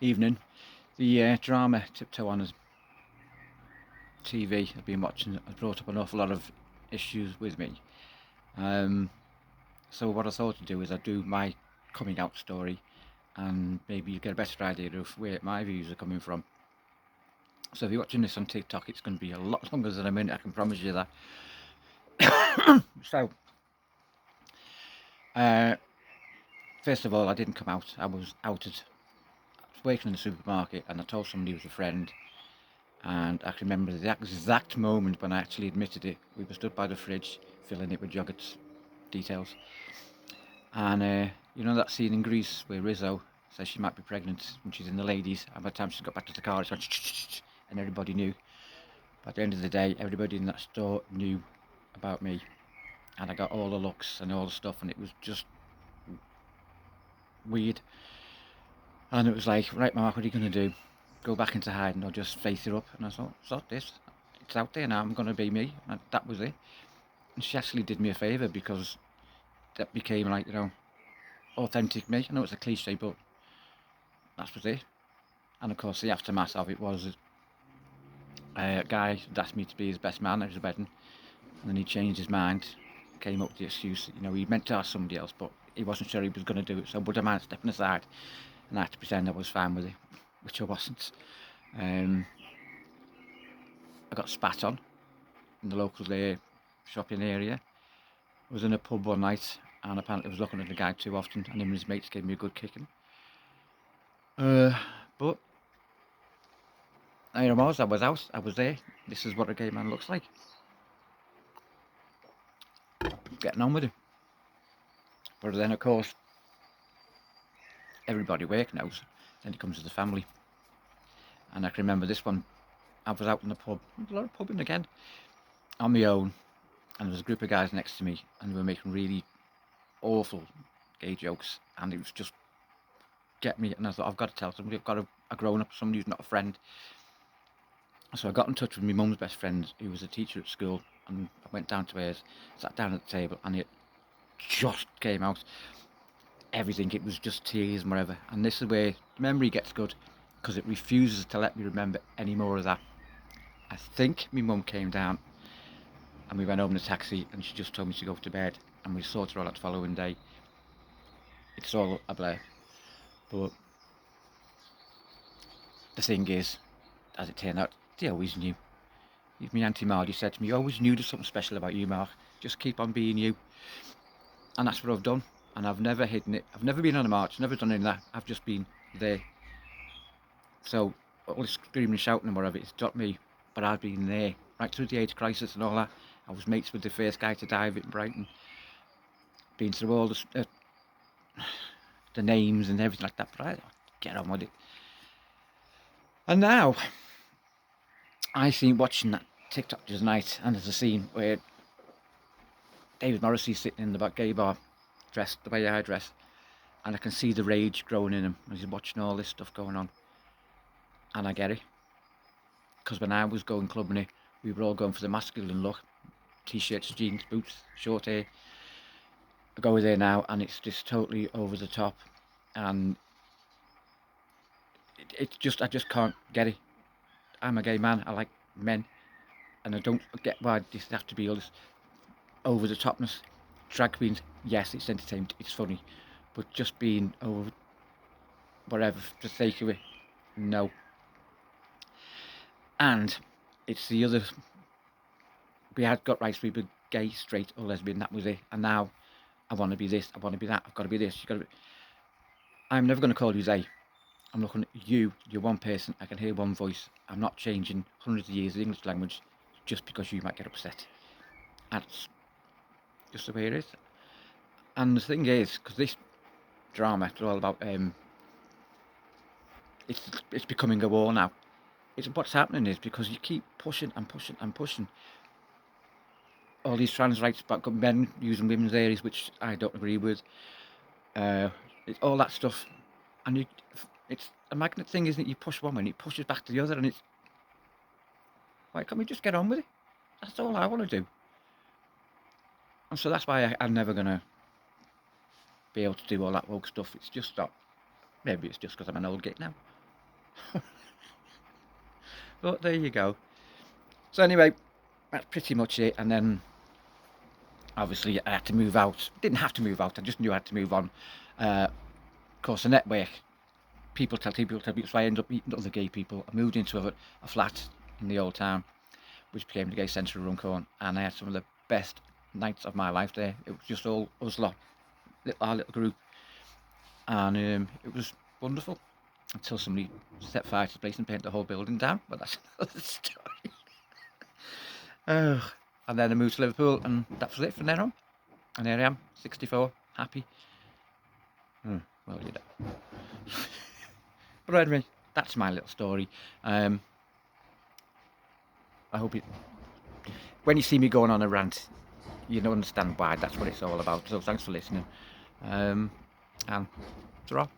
evening. The drama Tiptoe on his TV I've been watching has brought up an awful lot of issues with me. Um, so what I thought to do is I'd do my coming out story, and maybe you get a better idea of where my views are coming from. So if you're watching this on TikTok, it's going to be a lot longer than a minute. I can promise you that. So, uh, first of all, I didn't come out. I was outed. I was working in the supermarket, and I told somebody who was a friend. And I can remember the exact moment when I actually admitted it. We were stood by the fridge, filling it with yogurt details. And you know that scene in Greece where Rizzo says she might be pregnant when she's in the ladies, and by the time she got back to the car, it's like, and everybody knew. But at the end of the day, everybody in that store knew about me. And I got all the looks and all the stuff, and it was just weird. And it was like, right, Mark, what are you going to do? Go back into hiding or just face it up? And I thought, sod this. It's out there now, I'm going to be me. And that was it. And she actually did me a favour because that became like, authentic me. I know it's a cliche, but that was it. And of course, the aftermath of it was a guy had asked me to be his best man at his wedding, and then he changed his mind, came up with the excuse, he meant to ask somebody else, but he wasn't sure he was going to do it, so would I mind stepping aside? And I had to pretend I was fine with it, which I wasn't. I got spat on in the local shopping area. I was in a pub one night, and apparently I was looking at the guy too often, and him and his mates gave me a good kicking. But I was out, I was there. This is what a gay man looks like. Getting on with it. But then, of course, everybody work knows. Then it comes to the family. And I can remember this one. I was out in the pub, a lot of pubbing again, on my own. And there was a group of guys next to me, and they were making really awful gay jokes. And it was just get me. And I thought, I've got to tell somebody. I've got a grown up, somebody who's not a friend. So I got in touch with my mum's best friend, who was a teacher at school. And I went down to hers, sat down at the table, and it just came out. Everything, it was just tears and whatever. And this is where memory gets good, because it refuses to let me remember any more of that. I think my mum came down and we went home in a taxi, and she just told me to go to bed, and we sorted her all out the following day. It's all a blur. But the thing is, as it turned out, they always knew. Even my Auntie Margie said to me, you always knew there's something special about you, Mark. Just keep on being you. And that's what I've done. And I've never hidden it. I've never been on a march, never done any of that. I've just been there. So all this screaming and shouting and whatever, it's got me. But I've been there right through the AIDS crisis and all that. I was mates with the first guy to die of it in Brighton. Been through all the names and everything like that. But I get on with it. And now I seen watching that TikTok just night, and there's a scene where David Morrissey's sitting in the back gay bar, dressed the way I dress, and I can see the rage growing in him as he's watching all this stuff going on. And I get it. Because when I was going clubbing it, we were all going for the masculine look. T-shirts, jeans, boots, short hair. I go there now, and it's just totally over the top. And it's just, I just can't get it. I'm a gay man, I like men. And I don't get why this has to be all this over the topness. Drag queens, yes, it's entertainment, it's funny. But just being over whatever for the sake of it, no. And it's the other, we had got rights, we were gay, straight or lesbian, that was it. And now I want to be this, I want to be that, I've got to be this, you've got to be. I'm never going to call you they. I'm looking at you, you're one person, I can hear one voice. I'm not changing hundreds of years of the English language just because you might get upset. That's just the way it is. And the thing is, because this drama, it's all about, it's becoming a war now. What's happening is because you keep pushing and pushing and pushing all these trans rights about men using women's areas, which I don't agree with. It's all that stuff, and it's a magnet thing, isn't it? You push one way and it pushes back to the other, and it's why can't we just get on with it? That's all I want to do. And so that's why I'm never gonna be able to do all that woke stuff. It's just not. Maybe it's just because I'm an old git now. But there you go. So anyway, that's pretty much it. And then obviously I had to move out. Didn't have to move out, I just knew I had to move on. Of course, the network, people tell people, so I ended up meeting other gay people. I moved into a flat in the old town, which became the gay centre of Runcorn, and I had some of the best nights of my life there. It was just all us lot, our little group, and it was wonderful until somebody set fire to the place and painted the whole building down. But that's another story. And then I moved to Liverpool, and that was it from then on. And here I am, 64, happy. Well, you know. But anyway, that's my little story. I hope it. When you see me going on a rant, you don't understand why. That's what it's all about. So thanks for listening. And ta-ra.